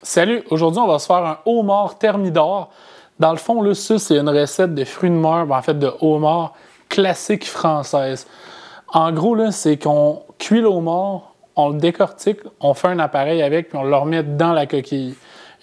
Salut, aujourd'hui on va se faire un homard thermidor. Dans le fond, là, ça c'est une recette de fruits de mer, en fait de homard classique française. En gros, là, c'est qu'on cuit le homard, on le décortique, on fait un appareil avec, puis on le remet dans la coquille.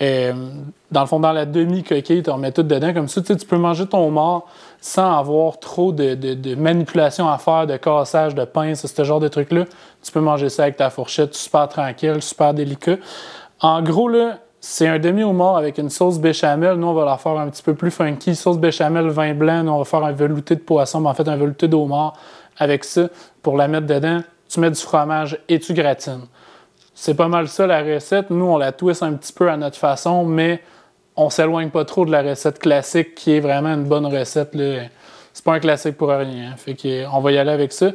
Dans le fond, dans la demi-coquille, tu remets tout dedans. Comme ça, tu peux manger ton homard sans avoir trop de manipulation à faire, de cassage, de pince, ce genre de trucs-là. Tu peux manger ça avec ta fourchette, super tranquille, super délicat. En gros, là, c'est un demi-homard avec une sauce béchamel. Nous, on va la faire un petit peu plus funky. Sauce béchamel, vin blanc. Nous, on va faire un velouté de poisson, mais en fait, un velouté de homard avec ça. Pour la mettre dedans, tu mets du fromage et tu gratines. C'est pas mal ça, la recette. Nous, on la twist un petit peu à notre façon, mais on s'éloigne pas trop de la recette classique qui est vraiment une bonne recette, là. C'est pas un classique pour rien. Hein. Fait qu'on va y aller avec ça.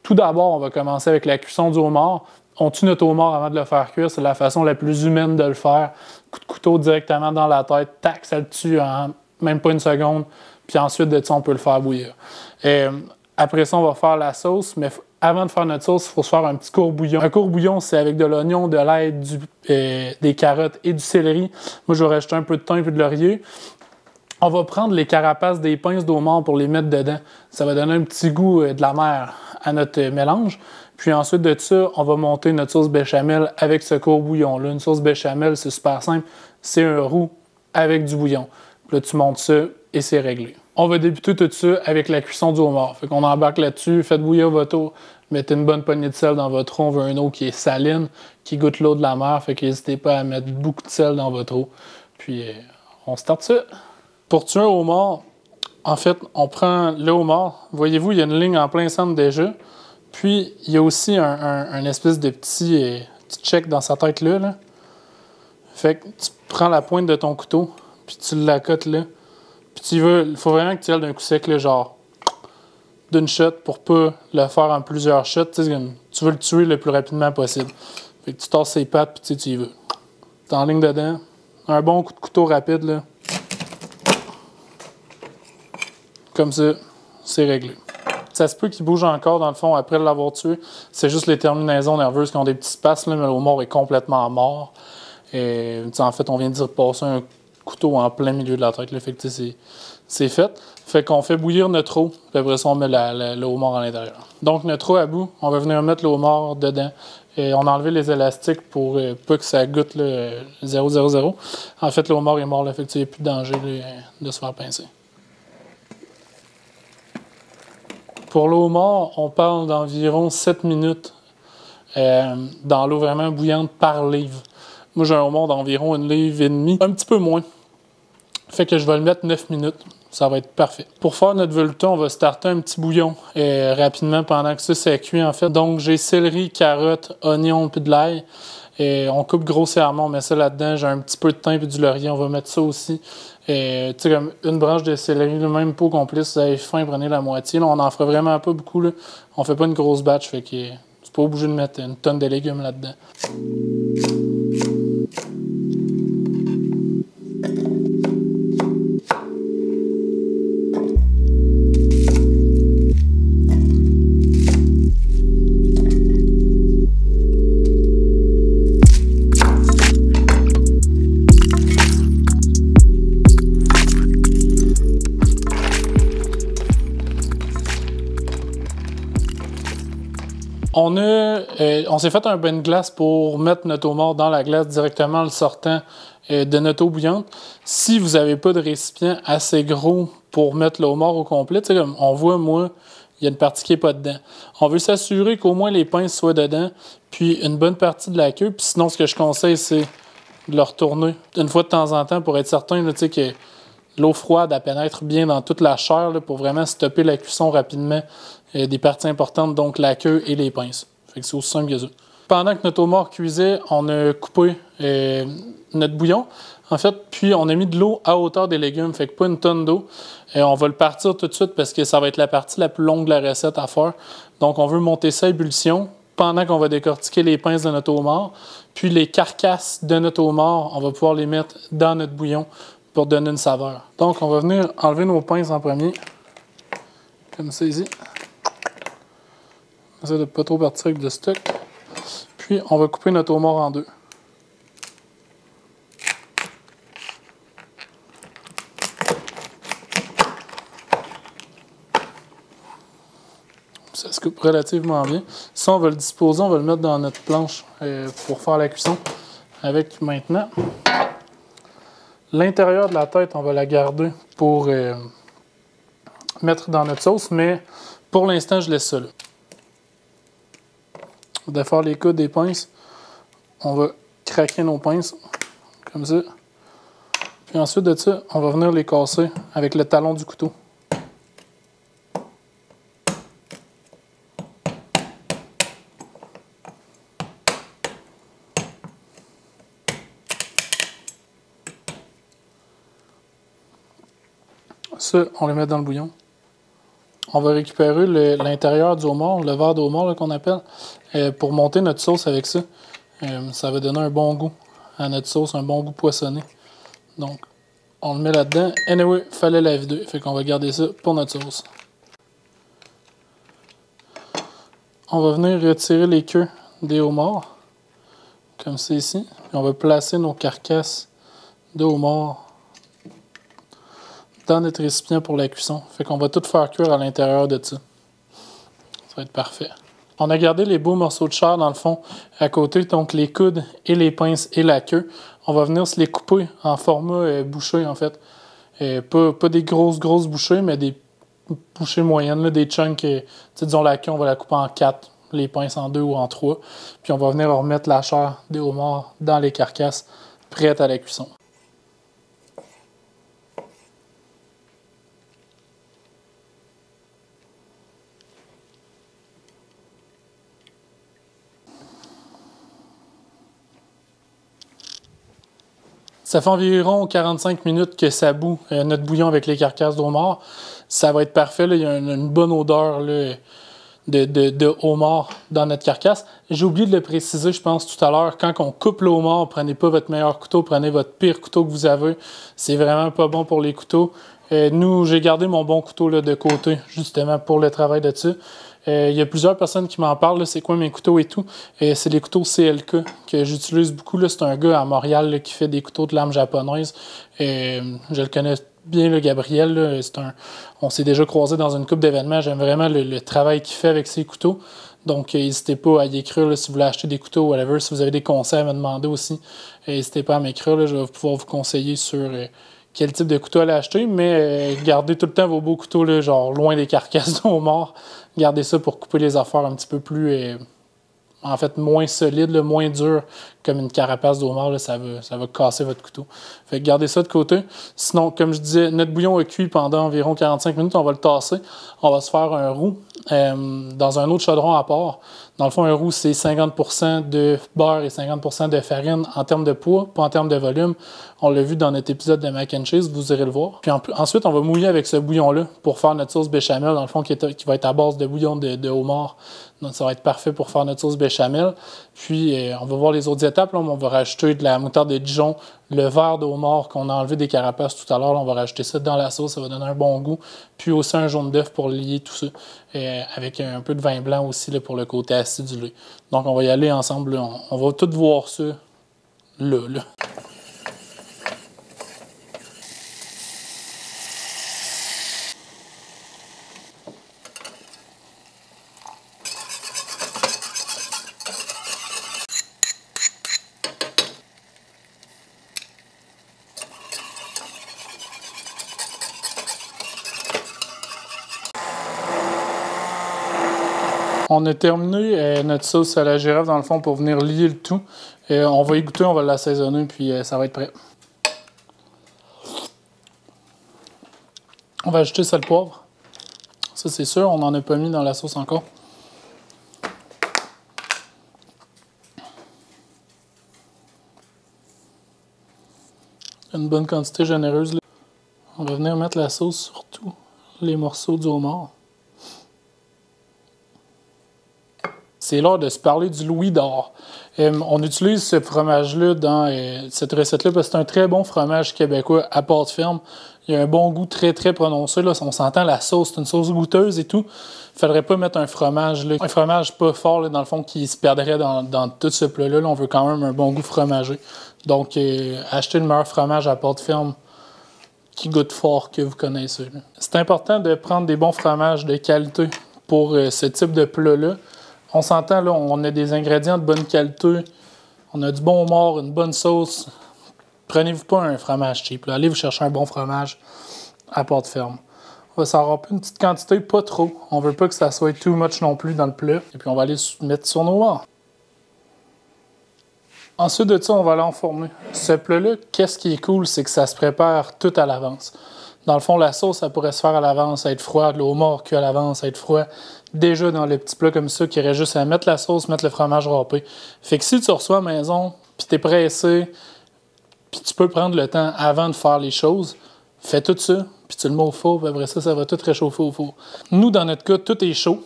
Tout d'abord, on va commencer avec la cuisson du homard. On tue notre homard avant de le faire cuire. C'est la façon la plus humaine de le faire. Coup de couteau directement dans la tête. Tac, ça le tue en même pas une seconde. Puis ensuite de ça, on peut le faire bouillir. Après ça, on va faire la sauce. Mais avant de faire notre sauce, il faut se faire un petit court-bouillon. Un court-bouillon, c'est avec de l'oignon, de l'ail, des carottes et du céleri. Moi, je vais rajouter un peu de thym et de laurier. On va prendre les carapaces des pinces d'homard pour les mettre dedans. Ça va donner un petit goût de la mer à notre mélange. Puis ensuite de ça, on va monter notre sauce béchamel avec ce court-bouillon-là. Une sauce béchamel, c'est super simple. C'est un roux avec du bouillon. Puis là, tu montes ça et c'est réglé. On va débuter tout ça avec la cuisson du homard. Fait qu'on embarque là-dessus, faites bouillir votre eau, mettez une bonne poignée de sel dans votre eau. On veut une eau qui est saline, qui goûte l'eau de la mer. Fait qu'hésitez pas à mettre beaucoup de sel dans votre eau. Puis on starte ça. Pour tuer un homard, en fait, on prend le homard. Voyez-vous, il y a une ligne en plein centre déjà. Puis, il y a aussi un espèce de petit check dans sa tête là. Fait que tu prends la pointe de ton couteau, puis tu l'accotes là. Puis il faut vraiment que tu y ailles d'un coup sec, là, genre d'une shot pour pas le faire en plusieurs shots. Tu veux le tuer le plus rapidement possible. Fait que tu tasses ses pattes, puis tu y vas. T'es en ligne dedans. Un bon coup de couteau rapide, là. Comme ça, c'est réglé. Ça se peut qu'il bouge encore, dans le fond, après l'avoir tué. C'est juste les terminaisons nerveuses qui ont des petits spasmes, là, mais le homard est complètement mort. Et, en fait, on vient de passer un couteau en plein milieu de la tête. Là, fait que c'est fait. Fait qu'on fait bouillir notre eau, puis après ça, on met le homard à l'intérieur. Donc, notre eau à bout, on va venir mettre le homard dedans. Et on a enlevé les élastiques pour pas que ça goûte le 0,00. En fait, le homard est mort, là, fait qu'il n'y a plus de danger là, de se faire pincer. Pour le homard, on parle d'environ 7 minutes dans l'eau vraiment bouillante par livre. Moi, j'ai un homard d'environ 1,5 livre, un petit peu moins. Fait que je vais le mettre 9 minutes. Ça va être parfait. Pour faire notre velouté, on va starter un petit bouillon rapidement pendant que ça cuit en fait. Donc, j'ai céleri, carottes, oignons puis de l'ail. On coupe grossièrement, on met ça là-dedans. J'ai un petit peu de thym et du laurier, on va mettre ça aussi. Tu sais, comme une branche de céleri, le même pot complet, si vous avez faim, prenez la moitié. Là, on n'en fera vraiment pas beaucoup. Là. On fait pas une grosse batch, fait que c'est pas obligé de mettre une tonne de légumes là-dedans. On s'est fait un bain de glace pour mettre notre homard dans la glace directement en le sortant de notre eau bouillante. Si vous n'avez pas de récipient assez gros pour mettre le homard au complet, comme on voit, moi, il y a une partie qui n'est pas dedans. On veut s'assurer qu'au moins les pinces soient dedans, puis une bonne partie de la queue. Puis sinon, ce que je conseille, c'est de le retourner une fois de temps en temps pour être certain là, que l'eau froide elle pénètre bien dans toute la chair là, pour vraiment stopper la cuisson rapidement des parties importantes, donc la queue et les pinces. Fait que c'est aussi simple que ça. Pendant que notre homard cuisait, on a coupé notre bouillon, en fait, puis on a mis de l'eau à hauteur des légumes, fait que pas une tonne d'eau. On va le partir tout de suite parce que ça va être la partie la plus longue de la recette à faire. Donc on veut monter ça à ébullition pendant qu'on va décortiquer les pinces de notre homard. Puis les carcasses de notre homard, on va pouvoir les mettre dans notre bouillon pour donner une saveur. Donc on va venir enlever nos pinces en premier, comme ça ici. On essaie de ne pas trop partir avec de stock. Puis, on va couper notre homard en deux. Ça se coupe relativement bien. Ça, on va le disposer, on va le mettre dans notre planche pour faire la cuisson. Avec maintenant, l'intérieur de la tête, on va la garder pour mettre dans notre sauce, mais pour l'instant, je laisse ça là. De faire les coudes des pinces, on va craquer nos pinces, comme ça. Puis ensuite de ça, on va venir les casser avec le talon du couteau. Ça, on le met dans le bouillon. On va récupérer l'intérieur du homard, le verre de homard qu'on appelle, pour monter notre sauce avec ça. Ça va donner un bon goût à notre sauce, un bon goût poissonné. Donc, on le met là-dedans. Anyway, il fallait la vider, fait qu'on va garder ça pour notre sauce. On va venir retirer les queues des homards, comme c'est ici. Puis on va placer nos carcasses de homards dans notre récipient pour la cuisson. Fait qu'on va tout faire cuire à l'intérieur de ça. Ça va être parfait. On a gardé les beaux morceaux de chair dans le fond à côté, donc les coudes et les pinces et la queue. On va venir se les couper en format bouchée en fait. Pas des grosses bouchées, mais des bouchées moyennes, là, des chunks. Disons la queue, on va la couper en 4, les pinces en 2 ou en 3. Puis on va venir remettre la chair des homards dans les carcasses, prêtes à la cuisson. Ça fait environ 45 minutes que ça bout notre bouillon avec les carcasses de homard. Ça va être parfait. Là. Il y a une bonne odeur là, de homard dans notre carcasse. J'ai oublié de le préciser, je pense, tout à l'heure. Quand on coupe le homard, prenez pas votre meilleur couteau, prenez votre pire couteau que vous avez. C'est vraiment pas bon pour les couteaux. Nous, j'ai gardé mon bon couteau là, de côté, justement, pour le travail de ça. Il y a plusieurs personnes qui m'en parlent, c'est quoi mes couteaux et tout. C'est les couteaux CLK que j'utilise beaucoup. C'est un gars à Montréal là, qui fait des couteaux de lame japonaise. Je le connais bien, le Gabriel. Là, on s'est déjà croisé dans une couple d'événements. J'aime vraiment le travail qu'il fait avec ses couteaux. Donc, n'hésitez pas à y écrire là, si vous voulez acheter des couteaux, whatever. Si vous avez des conseils à me demander aussi, n'hésitez pas à m'écrire. Là, je vais pouvoir vous conseiller sur quel type de couteau aller acheter. Mais gardez tout le temps vos beaux couteaux, là, genre loin des carcasses de homard. Gardez ça pour couper les affaires un petit peu plus, en fait, moins solides, là, moins dur, comme une carapace de homard, là, ça va casser votre couteau. Fait que gardez ça de côté. Sinon, comme je disais, notre bouillon a cuit pendant environ 45 minutes, on va le tasser. On va se faire un roux dans un autre chaudron à part. Dans le fond, un roux, c'est 50% de beurre et 50% de farine en termes de poids, pas en termes de volume. On l'a vu dans notre épisode de mac and cheese, vous irez le voir. Puis ensuite, on va mouiller avec ce bouillon-là pour faire notre sauce béchamel, dans le fond, qui va être à base de bouillon de homard. Donc, ça va être parfait pour faire notre sauce béchamel. Puis, on va voir les autres étapes. Là, on va rajouter de la moutarde de Dijon, le verre de homard qu'on a enlevé des carapaces tout à l'heure. On va rajouter ça dans la sauce, ça va donner un bon goût. Puis aussi un jaune d'œuf pour lier tout ça. Avec un peu de vin blanc aussi là, pour le côté acidulé. Donc, on va y aller ensemble. Là. On va tout voir ça là. On a terminé notre sauce à la girafe dans le fond pour venir lier le tout. On va y goûter, on va l'assaisonner puis ça va être prêt. On va ajouter sel poivre. Ça c'est sûr, on n'en a pas mis dans la sauce encore. Une bonne quantité généreuse. Là. On va venir mettre la sauce sur tous les morceaux du homard. C'est l'heure de se parler du Louis d'Or. On utilise ce fromage-là dans cette recette-là parce que c'est un très bon fromage québécois à pâte ferme. Il a un bon goût très très prononcé. Là. On s'entend la sauce, c'est une sauce goûteuse et tout. Il ne faudrait pas mettre un fromage, là, un fromage pas fort là, dans le fond qui se perdrait dans tout ce plat-là. Là, on veut quand même un bon goût fromagé. Donc, achetez le meilleur fromage à pâte ferme qui goûte fort que vous connaissez. C'est important de prendre des bons fromages de qualité pour ce type de plat-là. On s'entend, là, on a des ingrédients de bonne qualité. On a du bon homard, une bonne sauce. Prenez-vous pas un fromage cheap. Là. Allez vous chercher un bon fromage à porte ferme. On va s'en remplir une petite quantité, pas trop. On veut pas que ça soit too much non plus dans le plat. Et puis on va aller mettre sur nos homards. Ensuite de ça, on va aller enfourner. Ce plat-là, qu'est-ce qui est cool, c'est que ça se prépare tout à l'avance. Dans le fond, la sauce, ça pourrait se faire à l'avance, être froide. Le homard cuit à l'avance, être froid. Déjà dans les petits plats comme ça, qu'il y aurait juste à mettre la sauce, mettre le fromage râpé. Fait que si tu reçois à la maison, puis t'es pressé, puis tu peux prendre le temps avant de faire les choses, fais tout ça, puis tu le mets au four, puis après ça, ça va tout réchauffer au four. Nous, dans notre cas, tout est chaud.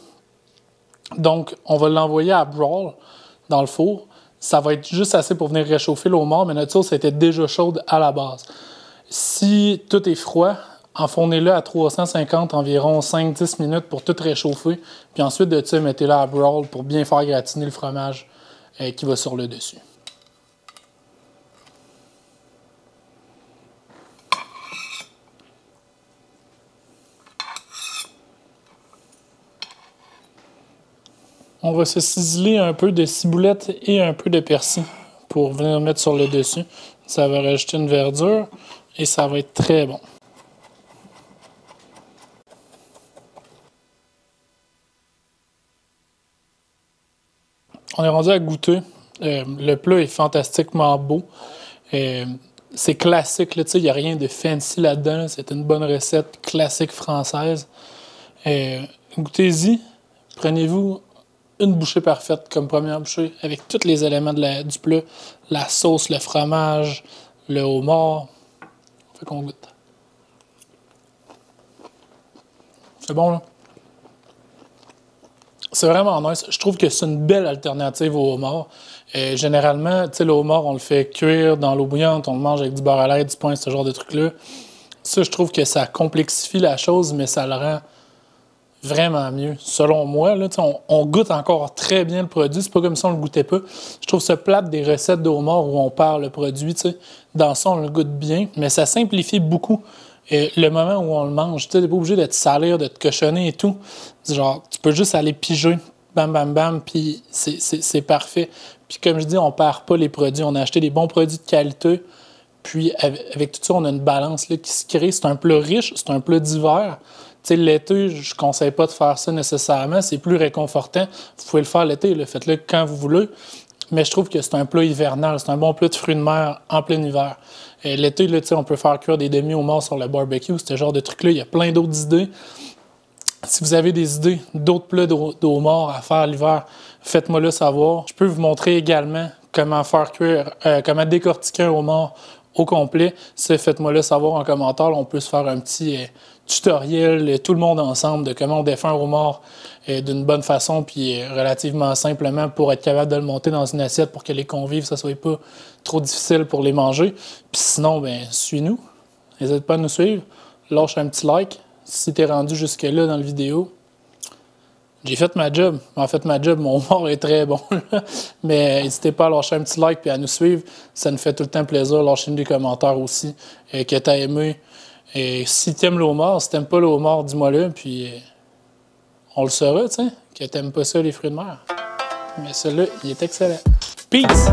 Donc, on va l'envoyer à Brawl dans le four. Ça va être juste assez pour venir réchauffer le homard, mais notre sauce était déjà chaude à la base. Si tout est froid, enfournez-le à 350 environ 5-10 minutes pour tout réchauffer. Puis ensuite de ça, mettez-le à Brawl pour bien faire gratiner le fromage qui va sur le dessus. On va se ciseler un peu de ciboulette et un peu de persil pour venir mettre sur le dessus. Ça va rajouter une verdure et ça va être très bon. On est rendu à goûter. Le plat est fantastiquement beau. C'est classique, il n'y a rien de fancy là-dedans. C'est une bonne recette classique française. Goûtez-y. Prenez-vous une bouchée parfaite comme première bouchée avec tous les éléments du plat. La sauce, le fromage, le homard. Fait qu'on goûte. C'est bon, là? C'est vraiment nice. Je trouve que c'est une belle alternative au homard. Généralement, le homard, on le fait cuire dans l'eau bouillante, on le mange avec du beurre à l'ail, du pain, ce genre de trucs-là. Ça, je trouve que ça complexifie la chose, mais ça le rend vraiment mieux. Selon moi, là, on goûte encore très bien le produit. C'est pas comme si on le goûtait pas. Je trouve ça plate des recettes de homard où on perd le produit. Dans ça, on le goûte bien, mais ça simplifie beaucoup le moment où on le mange. Tu n'es pas obligé de te salir, de te cochonner et tout. Genre, tu peux juste aller piger, bam, bam, bam, puis c'est parfait. Puis comme je dis, on perd pas les produits. On a acheté des bons produits de qualité. Puis avec tout ça, on a une balance là, qui se crée. C'est un plat riche, c'est un plat d'hiver. L'été, je ne conseille pas de faire ça nécessairement. C'est plus réconfortant. Vous pouvez le faire l'été, faites-le quand vous voulez. Mais je trouve que c'est un plat hivernal. C'est un bon plat de fruits de mer en plein hiver. L'été, on peut faire cuire des demi-homards sur le barbecue. Ce genre de trucs-là. Il y a plein d'autres idées. Si vous avez des idées d'autres plats de homard à faire l'hiver, faites-moi le savoir. Je peux vous montrer également comment faire cuire, comment décortiquer un homard au complet. Ça, faites-moi le savoir en commentaire. Là, on peut se faire un petit tutoriel, tout le monde ensemble, de comment on défait un homard d'une bonne façon, puis relativement simplement pour être capable de le monter dans une assiette pour que les convives, ça ne soit pas trop difficile pour les manger. Puis sinon, suis-nous. N'hésite pas à nous suivre. Lâche un petit like. Si tu es rendu jusque-là dans la vidéo, j'ai fait ma job. En fait, ma job, mon homard est très bon. Mais n'hésitez pas à lâcher un petit like et à nous suivre. Ça nous fait tout le temps plaisir. Lâchez-nous des commentaires aussi que tu as aimé. Et si tu aimes le homard, si tu n'aimes pas le homard, dis-moi-le. Puis on le saura, que tu n'aimes pas ça, les fruits de mer. Mais celui-là, il est excellent. Peace!